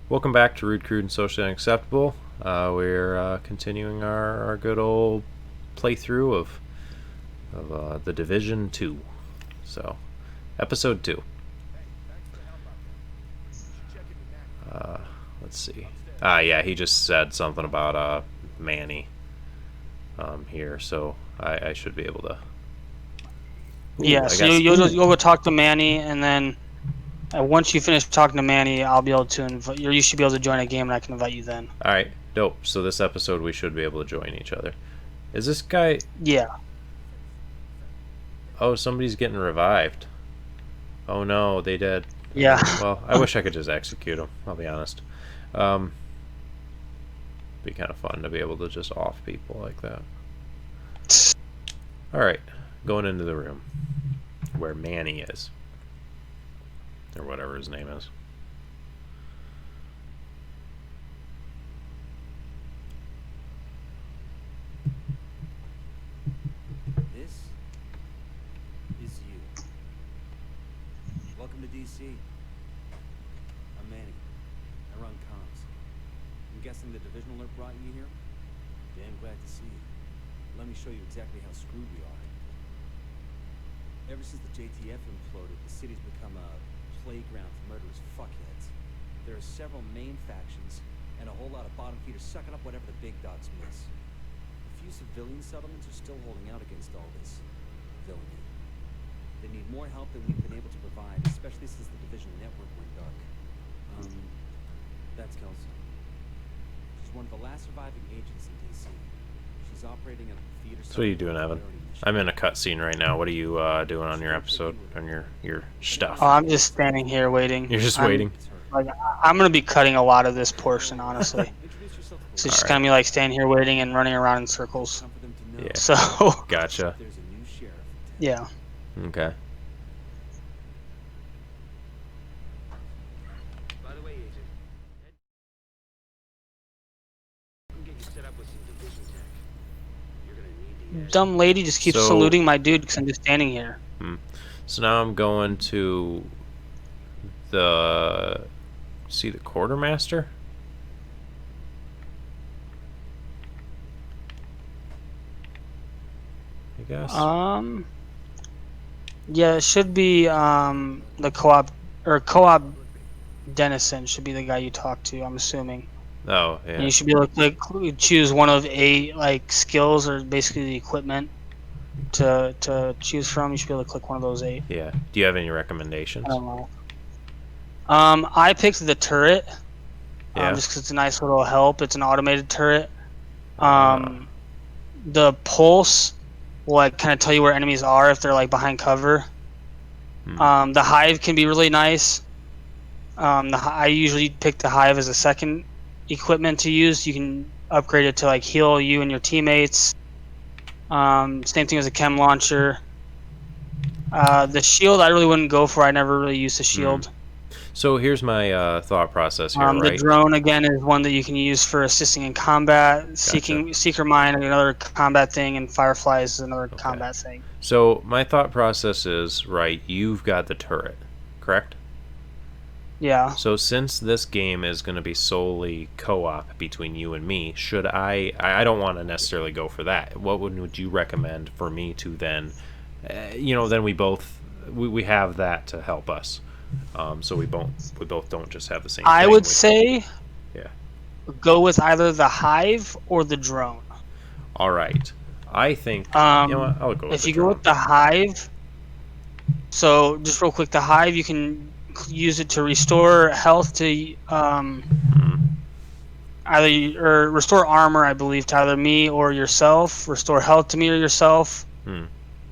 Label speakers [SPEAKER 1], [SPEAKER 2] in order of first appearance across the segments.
[SPEAKER 1] Welcome back to Rude, Crude, and Socially Unacceptable. We're continuing our good old playthrough of The Division 2. So, Episode 2. Let's see. Yeah, he just said something about Manny here, so I should be able to...
[SPEAKER 2] Yeah, so you'll go talk to Manny, and then once you finish talking to Manny, I'll be able to invite you. You should be able to join a game, and I can invite you then.
[SPEAKER 1] Alright, dope. So this episode we should be able to join each other. Is this guy...
[SPEAKER 2] Yeah.
[SPEAKER 1] Oh, somebody's getting revived. Oh no, they did.
[SPEAKER 2] Yeah.
[SPEAKER 1] Well, I wish I could just execute him, I'll be honest. Be kind of fun to be able to just off people like that. Alright, going into the room where Manny is. Or whatever his name is.
[SPEAKER 3] This is you. Welcome to DC. I'm Manny. I run comms. I'm guessing the division alert brought you here? Damn glad to see you. Let me show you exactly how screwed we are. Ever since the JTF imploded, the city's become a playground for murderous fuckheads. There are several main factions, and a whole lot of bottom feeders sucking up whatever the big dogs miss. A few civilian settlements are still holding out against all this villainy. They need more help than we've been able to provide, especially since the division network went dark. That's Kelsey. She's one of the last surviving agents in DC. She's operating on a theater.
[SPEAKER 1] So what are you doing, Evan? I'm in a cutscene right now. What are you doing on your episode, on your stuff?
[SPEAKER 2] Oh, I'm just standing here waiting.
[SPEAKER 1] You're just waiting?
[SPEAKER 2] Like, I'm going to be cutting a lot of this portion, honestly. So it's just going to be like standing here waiting and running around in circles.
[SPEAKER 1] Yeah.
[SPEAKER 2] So,
[SPEAKER 1] Gotcha.
[SPEAKER 2] yeah.
[SPEAKER 1] Okay.
[SPEAKER 4] By the way, Agent, I'm getting set up with some division tech. You're gonna need the
[SPEAKER 2] Dumb lady just keeps
[SPEAKER 1] So-
[SPEAKER 2] saluting my dude because I'm just standing here.
[SPEAKER 1] So now I'm going to the quartermaster. I guess.
[SPEAKER 2] Yeah, it should be the co-op Dennison should be the guy you talk to, I'm assuming.
[SPEAKER 1] Oh
[SPEAKER 2] And
[SPEAKER 1] yeah.
[SPEAKER 2] you should be able to choose one of 8 like skills or basically the equipment to choose from. You should be able to click one of those 8.
[SPEAKER 1] Yeah. Do you have any recommendations?
[SPEAKER 2] I don't know. I picked the turret.
[SPEAKER 1] Yeah.
[SPEAKER 2] Just because it's a nice little help. It's an automated turret. The pulse will like kind of tell you where enemies are if they're like behind cover. The hive can be really nice. I usually pick the hive as a second equipment to use. You can upgrade it to like heal you and your teammates. Same thing as a chem launcher. The shield I really wouldn't go for. I never really used the shield.
[SPEAKER 1] So here's my thought process here,
[SPEAKER 2] The
[SPEAKER 1] right?
[SPEAKER 2] drone again is one that you can use for assisting in combat. Seeker mine is another combat thing, and fireflies is another combat thing.
[SPEAKER 1] So my thought process is, right, you've got the turret, correct?
[SPEAKER 2] Yeah.
[SPEAKER 1] So since this game is going to be solely co-op between you and me, should I don't want to necessarily go for that. What would you recommend for me to then, then we have that to help us. So we both don't just have the same
[SPEAKER 2] I
[SPEAKER 1] thing.
[SPEAKER 2] would say
[SPEAKER 1] Yeah.
[SPEAKER 2] go with either the hive or the drone.
[SPEAKER 1] All right. I think, you know what, I'll go with
[SPEAKER 2] If
[SPEAKER 1] the
[SPEAKER 2] you go
[SPEAKER 1] drone.
[SPEAKER 2] with the hive, so just real quick, the hive you can use it to restore health to or restore armor, I believe, to either me or yourself. Restore health to me or yourself.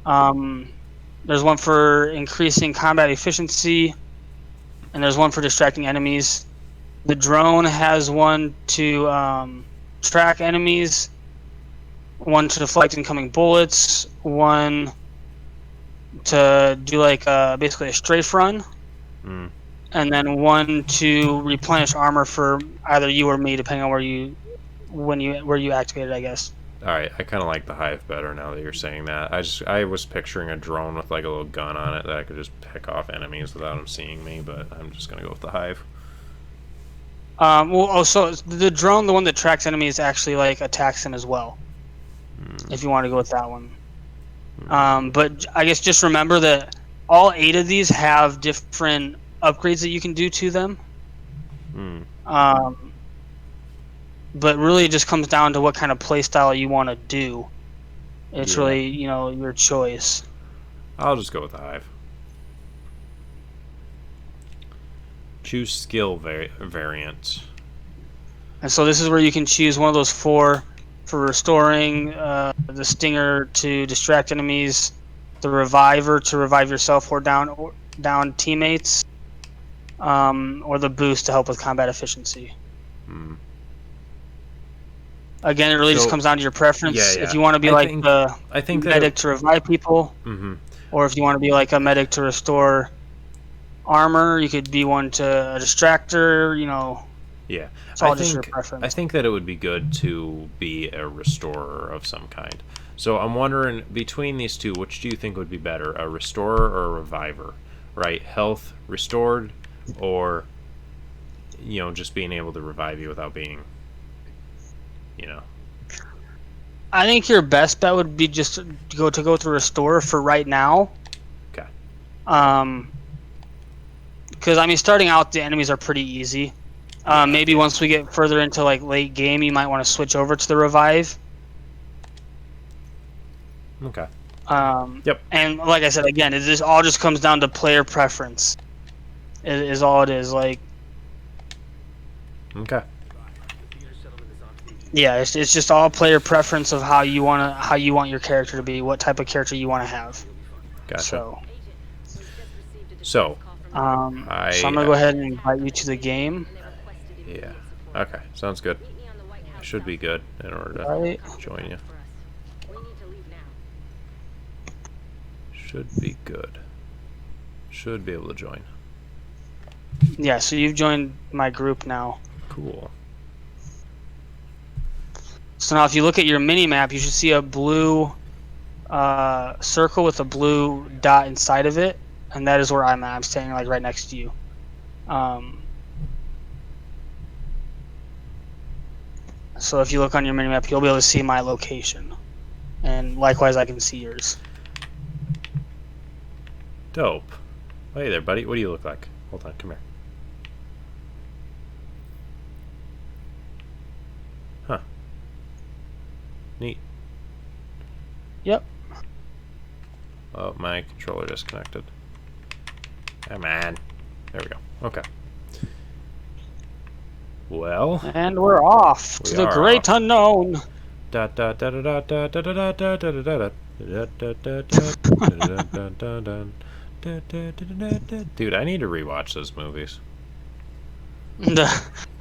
[SPEAKER 2] There's one for increasing combat efficiency, and there's one for distracting enemies. The drone has one to track enemies, one to deflect incoming bullets, one to do like basically a strafe run, and then one to replenish armor for either you or me, depending on where you activate it, I guess.
[SPEAKER 1] Alright, I kind of like the hive better now that you're saying that. I was picturing a drone with like a little gun on it that I could just pick off enemies without them seeing me, but I'm just going to go with the hive.
[SPEAKER 2] So the drone, the one that tracks enemies, actually like attacks them as well. If you want to go with that one. But I guess just remember that all 8 of these have different upgrades that you can do to them. Um, but really, it just comes down to what kind of playstyle you want to do. It's
[SPEAKER 1] Yeah.
[SPEAKER 2] really, your choice.
[SPEAKER 1] I'll just go with the hive. Choose skill variant.
[SPEAKER 2] And so this is where you can choose one of those 4 for restoring, the stinger to distract enemies, the reviver to revive yourself or down teammates, or the boost to help with combat efficiency. Again, it really just
[SPEAKER 1] So-
[SPEAKER 2] comes down to your preference.
[SPEAKER 1] Yeah, yeah.
[SPEAKER 2] If you want to be
[SPEAKER 1] I
[SPEAKER 2] like
[SPEAKER 1] think-
[SPEAKER 2] the
[SPEAKER 1] I think that
[SPEAKER 2] medic to revive people, or if you want to be like a medic to restore armor, you could be one to a distractor.
[SPEAKER 1] Yeah,
[SPEAKER 2] It's all
[SPEAKER 1] I
[SPEAKER 2] just your
[SPEAKER 1] think
[SPEAKER 2] preference.
[SPEAKER 1] I think that it would be good to be a restorer of some kind. So I'm wondering, between these two, which do you think would be better, a restorer or a reviver? Right, health restored, or just being able to revive you without being,
[SPEAKER 2] I think your best bet would be just to go to restore for right now.
[SPEAKER 1] Okay.
[SPEAKER 2] Because starting out, the enemies are pretty easy. Maybe once we get further into like late game, you might want to switch over to the revive.
[SPEAKER 1] Okay.
[SPEAKER 2] Yep. And like I said, again, it all just comes down to player preference. Is all it is. Like,
[SPEAKER 1] Okay.
[SPEAKER 2] yeah, it's just all player preference of how you want your character to be, what type of character you want to have.
[SPEAKER 1] Gotcha.
[SPEAKER 2] So,
[SPEAKER 1] So,
[SPEAKER 2] I'm gonna go ahead and invite you to the game.
[SPEAKER 1] yeah. Okay, sounds good. Should be good in order to
[SPEAKER 2] Right.
[SPEAKER 1] join you. Should be good. Should be able to join.
[SPEAKER 2] Yeah, so you've joined my group now.
[SPEAKER 1] Cool.
[SPEAKER 2] So now if you look at your mini map, you should see a blue circle with a blue dot inside of it, and that is where I'm at. I'm standing like right next to you. So if you look on your mini map, you'll be able to see my location, and likewise I can see yours.
[SPEAKER 1] Dope. Hey there, buddy. What do you look like? Hold on, come here. Huh. Neat.
[SPEAKER 2] Yep.
[SPEAKER 1] Oh, my controller disconnected. Come on. There we go. Okay. Well.
[SPEAKER 2] And we're off to the great unknown.
[SPEAKER 1] Da da da da da da da da da da da da da. Dude, I need to rewatch those movies.
[SPEAKER 2] The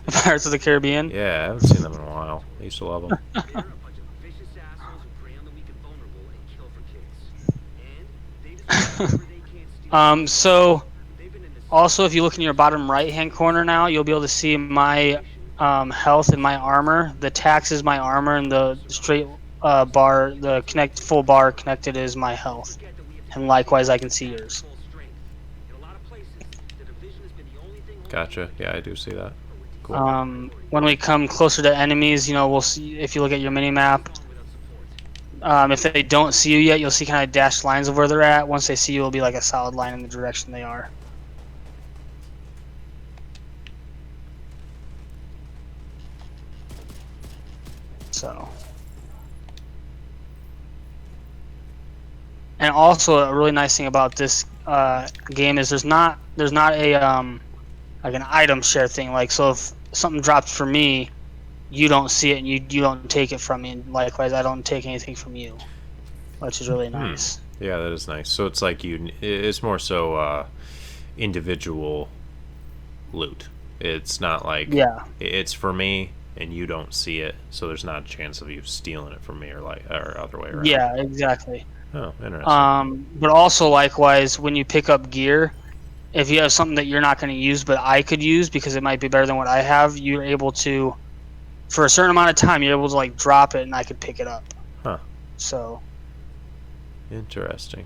[SPEAKER 2] Pirates of the Caribbean.
[SPEAKER 1] Yeah, I haven't seen them in a while. I used to love them.
[SPEAKER 4] They're a bunch of vicious assholes who prey on the weak and vulnerable and kill for kicks. And they just do whatever they can't steal.
[SPEAKER 2] So
[SPEAKER 4] They've been in this
[SPEAKER 2] also, if you look in your bottom right-hand corner now, you'll be able to see my health and my armor. The tax is my armor, and the straight bar, the full bar connected is my health. And likewise, I can see yours.
[SPEAKER 4] full strength. In a lot of places, the division has been the only thing
[SPEAKER 1] Gotcha. Yeah, I do see that. Cool.
[SPEAKER 2] When we come closer to enemies, we'll see. If you look at your mini map, if they don't see you yet, you'll see kind of dashed lines of where they're at. Once they see you, it'll be like a solid line in the direction they are. So, and also a really nice thing about this game is there's not a like an item share thing. Like, so if something dropped for me, you don't see it and you don't take it from me, and likewise I don't take anything from you, which is really nice.
[SPEAKER 1] Yeah, that is nice. So it's like it's more so individual loot. It's not like it's for me and you don't see it, so there's not a chance of you stealing it from me or other way around.
[SPEAKER 2] Yeah, exactly.
[SPEAKER 1] Oh, interesting.
[SPEAKER 2] But also likewise, when you pick up gear, if you have something that you're not going to use but I could use because it might be better than what I have, you're able to, for a certain amount of time, you're able to like drop it and I could pick it up.
[SPEAKER 1] Huh.
[SPEAKER 2] So.
[SPEAKER 1] Interesting.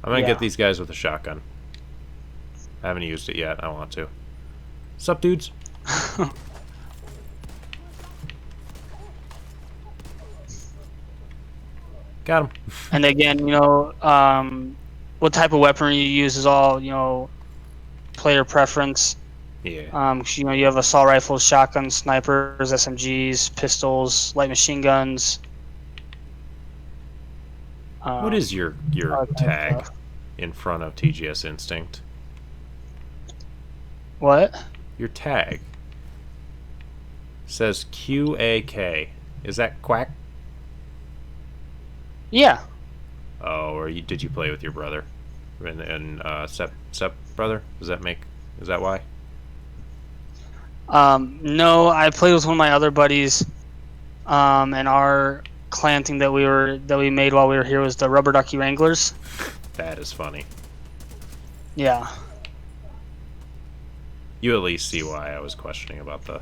[SPEAKER 1] I'm gonna get these guys with a shotgun. I haven't used it yet. I want to. Sup, dudes? Got him.
[SPEAKER 2] And again, what type of weaponry you use is all, player preference.
[SPEAKER 1] Yeah.
[SPEAKER 2] 'Cause, you have assault rifles, shotguns, snipers, SMGs, pistols, light machine guns.
[SPEAKER 1] What is your
[SPEAKER 2] all that kind of
[SPEAKER 1] tag
[SPEAKER 2] stuff.
[SPEAKER 1] in front of TGS Instinct?
[SPEAKER 2] What?
[SPEAKER 1] Your tag says QAK. Is that quack?
[SPEAKER 2] Yeah.
[SPEAKER 1] Oh, or did you play with your brother? And step brother? Is that why?
[SPEAKER 2] No, I played with one of my other buddies. And our clan thing that we made while we were here was the Rubber Ducky Wranglers.
[SPEAKER 1] That is funny.
[SPEAKER 2] Yeah.
[SPEAKER 1] You at least see why I was questioning about the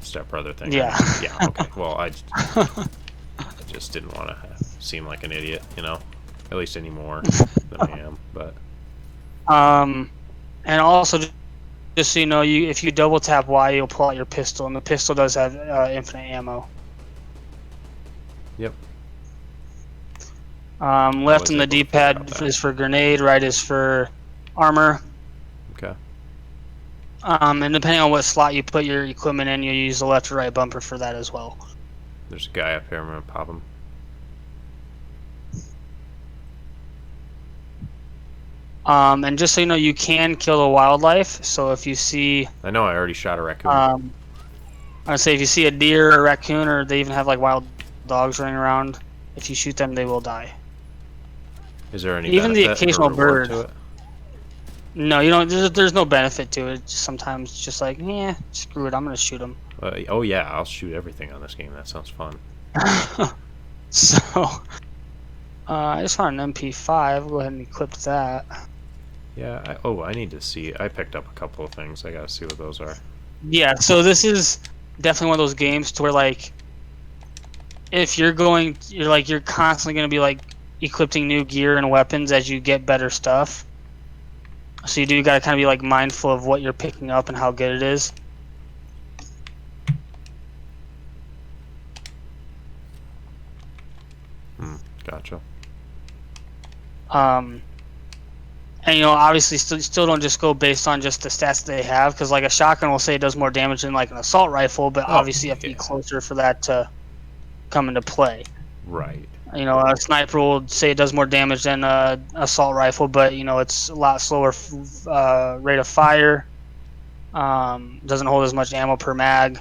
[SPEAKER 1] stepbrother thing.
[SPEAKER 2] Yeah.
[SPEAKER 1] Yeah, okay. Well, I just didn't want to seem like an idiot, at least any more than I am. But
[SPEAKER 2] And also, just so you know, if you double tap Y, you'll pull out your pistol, and the pistol does have infinite ammo.
[SPEAKER 1] yep.
[SPEAKER 2] Left
[SPEAKER 1] was
[SPEAKER 2] in the
[SPEAKER 1] able to figure out
[SPEAKER 2] D-pad
[SPEAKER 1] that.
[SPEAKER 2] is for grenade, right is for armor.
[SPEAKER 1] Okay.
[SPEAKER 2] And depending on what slot you put your equipment in, you use the left or right bumper for that as well.
[SPEAKER 1] There's a guy up here. I'm gonna pop him.
[SPEAKER 2] And just so you know, you can kill the wildlife. So if you see,
[SPEAKER 1] I know I already shot a raccoon.
[SPEAKER 2] I would say if you see a deer or a raccoon, or they even have like wild dogs running around, if you shoot them, they will die.
[SPEAKER 1] Is there any
[SPEAKER 2] even the
[SPEAKER 1] benefit or
[SPEAKER 2] occasional
[SPEAKER 1] reward
[SPEAKER 2] bird.
[SPEAKER 1] to it?
[SPEAKER 2] No, you don't. There's no benefit to it. Sometimes it's just like, yeah, screw it. I'm gonna shoot them.
[SPEAKER 1] Oh yeah, I'll shoot everything on this game. That sounds fun.
[SPEAKER 2] So, I just found an MP5. Go ahead and equip that.
[SPEAKER 1] Yeah. I need to see. I picked up a couple of things. I gotta see what those are.
[SPEAKER 2] Yeah. So this is definitely one of those games to where like, if you're constantly gonna be like equipping new gear and weapons as you get better stuff. So you do gotta kind of be like mindful of what you're picking up and how good it is.
[SPEAKER 1] Gotcha.
[SPEAKER 2] And obviously still don't just go based on just the stats that they have, because like a shotgun will say it does more damage than like an assault rifle, but obviously you have to be closer for that to come into play.
[SPEAKER 1] Right.
[SPEAKER 2] A sniper will say it does more damage than a assault rifle, but it's a lot slower rate of fire. Doesn't hold as much ammo per mag.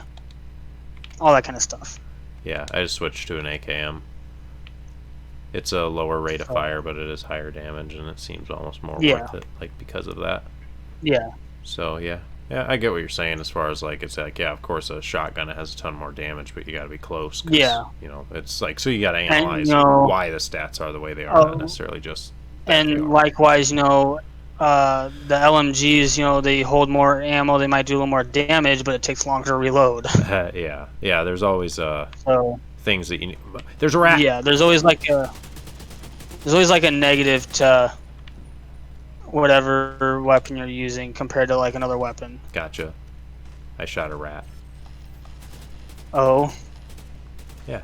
[SPEAKER 2] All that kind of stuff.
[SPEAKER 1] Yeah, I just switched to an AKM. It's a lower rate of fire, but it is higher damage, and it seems almost more worth it, like because of that.
[SPEAKER 2] Yeah.
[SPEAKER 1] So yeah, I get what you're saying as far as like it's like of course a shotgun has a ton more damage, but you got to be close. 'Cause,
[SPEAKER 2] Yeah.
[SPEAKER 1] It's like so you got to analyze why the stats are the way they are, not necessarily just.
[SPEAKER 2] And likewise, the LMGs, they hold more ammo, they might do a little more damage, but it takes longer to reload.
[SPEAKER 1] Yeah. There's always
[SPEAKER 2] So
[SPEAKER 1] things that you need. There's a rat.
[SPEAKER 2] yeah, there's always like a negative to whatever weapon you're using compared to like another weapon.
[SPEAKER 1] Gotcha. I shot a rat.
[SPEAKER 2] Oh.
[SPEAKER 1] Yeah.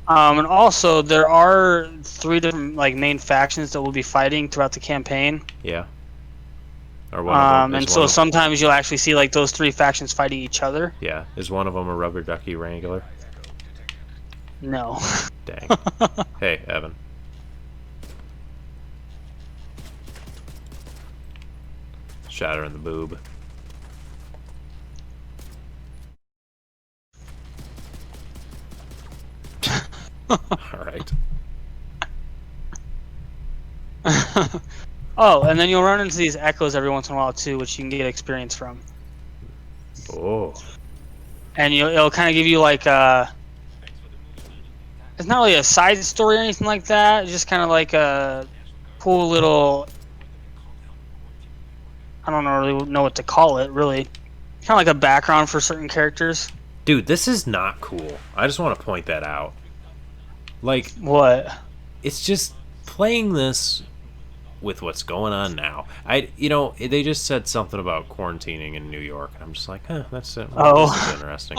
[SPEAKER 2] And also there are 3 different like main factions that will be fighting throughout the campaign.
[SPEAKER 1] Yeah. Or one of them,
[SPEAKER 2] and so sometimes you'll actually see like those 3 factions fighting each other.
[SPEAKER 1] Yeah. Is one of them a rubber ducky wrangler?
[SPEAKER 2] No.
[SPEAKER 1] Dang. Hey, Evan. Shot her in the boob. Alright.
[SPEAKER 2] Oh, and then you'll run into these echoes every once in a while too, which you can get experience from.
[SPEAKER 1] Oh.
[SPEAKER 2] And it'll kind of give you like it's not really a side story or anything like that. It's just kind of like a cool little, I don't really know what to call it, really. Kind of like a background for certain characters.
[SPEAKER 1] Dude, this is not cool. I just want to point that out. Like,
[SPEAKER 2] What?
[SPEAKER 1] it's just playing this with what's going on now. They just said something about quarantining in New York, and I'm just like, that's it. Well,
[SPEAKER 2] Oh.
[SPEAKER 1] this is interesting.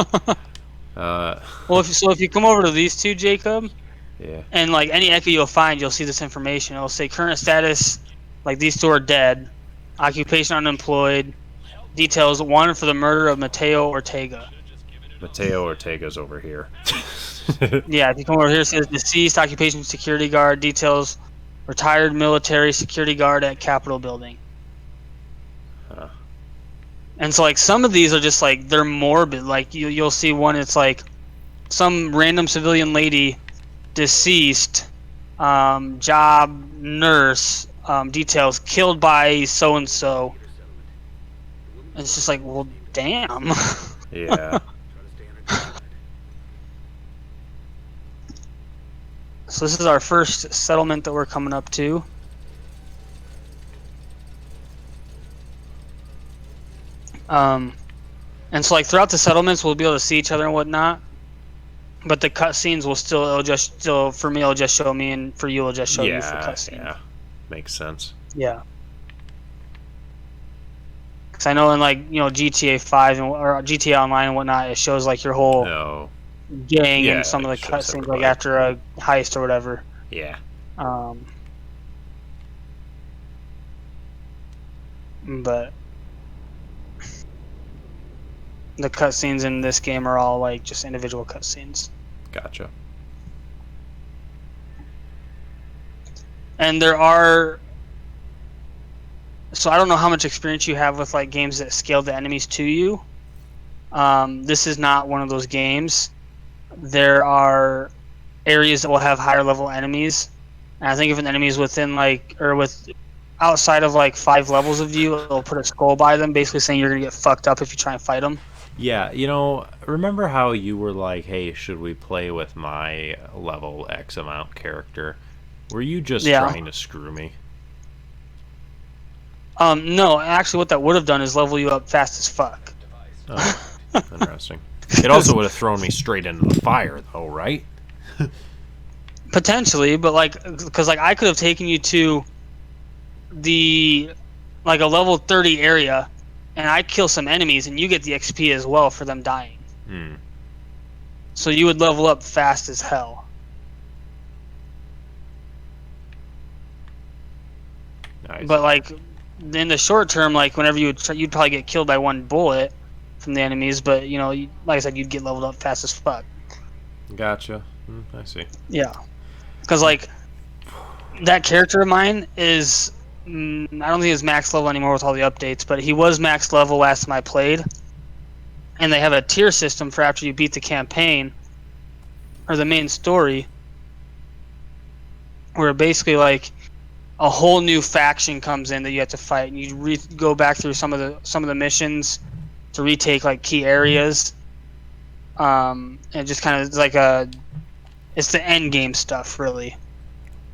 [SPEAKER 2] Well, if you come over to these two, Jacob,
[SPEAKER 1] Yeah.
[SPEAKER 2] and like any echo you'll find, you'll see this information. It'll say current status, like these two are dead, occupation unemployed, details wanted for the murder of Mateo Ortega.
[SPEAKER 1] Mateo Ortega's over here.
[SPEAKER 2] Yeah, if you come over here, it says deceased occupation security guard, details retired military security guard at Capitol building.
[SPEAKER 1] Huh.
[SPEAKER 2] And so like some of these are just like they're morbid. Like you'll see one, it's like some random civilian lady, deceased, job nurse, details killed by so and so. It's just like, well, damn.
[SPEAKER 1] Yeah.
[SPEAKER 2] So this is our first settlement that we're coming up to. And so like throughout the settlements, we'll be able to see each other and whatnot. But the cutscenes it'll just show me, and for you, it'll just show you for cutscenes.
[SPEAKER 1] Yeah, makes sense.
[SPEAKER 2] Yeah. Because I know in like GTA 5 or GTA Online and whatnot, it shows like your whole gang
[SPEAKER 1] Yeah,
[SPEAKER 2] and some of the
[SPEAKER 1] it shows
[SPEAKER 2] cutscenes, like
[SPEAKER 1] everybody.
[SPEAKER 2] after a heist or whatever.
[SPEAKER 1] Yeah.
[SPEAKER 2] But the cutscenes in this game are all like just individual cutscenes.
[SPEAKER 1] Gotcha.
[SPEAKER 2] And there are. So I don't know how much experience you have with like games that scale the enemies to you. This is not one of those games. There are areas that will have higher level enemies, and I think if an enemy is within like outside of like 5 levels of you, it'll put a skull by them, basically saying you're gonna get fucked up if you try and fight them.
[SPEAKER 1] Yeah, remember how you were like, hey, should we play with my level X amount character? Were you just trying to screw me?
[SPEAKER 2] No, actually what that would have done is level you up fast as fuck.
[SPEAKER 1] Oh, interesting. It also would have thrown me straight into the fire, though, right?
[SPEAKER 2] Potentially, but like, because like I could have taken you to a level 30 area, and I kill some enemies, and you get the XP as well for them dying. So you would level up fast as hell.
[SPEAKER 1] Nice.
[SPEAKER 2] But like in the short term, like whenever you'd probably get killed by one bullet from the enemies, but like I said, you'd get leveled up fast as fuck.
[SPEAKER 1] Gotcha. I see.
[SPEAKER 2] Yeah, because like that character of mine is I don't think he's max level anymore with all the updates, but he was max level last time I played. And they have a tier system for after you beat the campaign or the main story, where basically like a whole new faction comes in that you have to fight, and you go back through some of the missions to retake like key areas. And just kind of like it's the end game stuff really.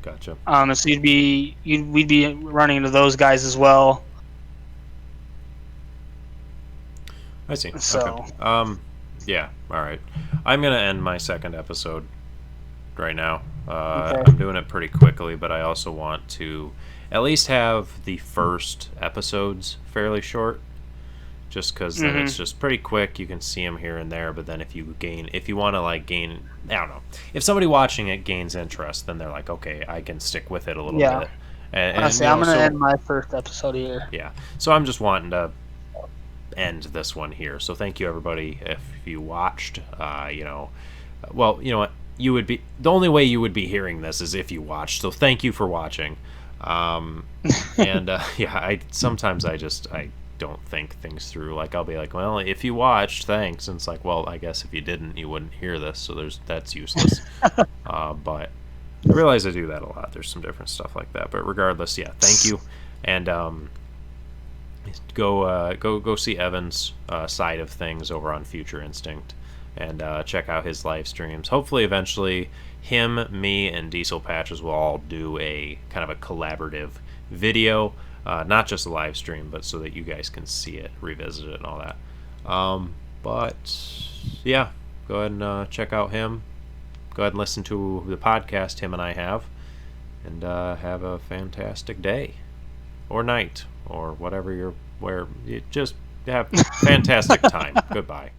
[SPEAKER 1] Gotcha.
[SPEAKER 2] And so we'd be running into those guys as well.
[SPEAKER 1] I see.
[SPEAKER 2] So.
[SPEAKER 1] Okay. Yeah. All right. I'm gonna end my second episode right now.
[SPEAKER 2] Okay.
[SPEAKER 1] I'm doing it pretty quickly, but I also want to at least have the first episodes fairly short, just because then it's just pretty quick. You can see them here and there, but then if you want to like gain, I don't know, if somebody watching it gains interest, then they're like, okay, I can stick with it a little bit. And
[SPEAKER 2] Honestly, I'm gonna end my first episode here.
[SPEAKER 1] Yeah. So I'm just wanting to end this one here. So thank you everybody if you watched. Well, you know what? You would be the only way you would be hearing this is if you watched. So thank you for watching. And yeah, I don't think things through. Like I'll be like, well, if you watched, thanks. And it's like, well, I guess if you didn't, you wouldn't hear this. So that's useless. But I realize I do that a lot. There's some different stuff like that. But regardless, yeah, thank you. And go see Evan's side of things over on Future Instinct, and check out his live streams. Hopefully eventually him, me, and Diesel Patches will all do a kind of a collaborative video, not just a live stream, but so that you guys can see it, revisit it, and all that. But yeah, go ahead and check out him. Go ahead and listen to the podcast him and I have. and have a fantastic day or night or whatever you're where. You just have fantastic time. Goodbye.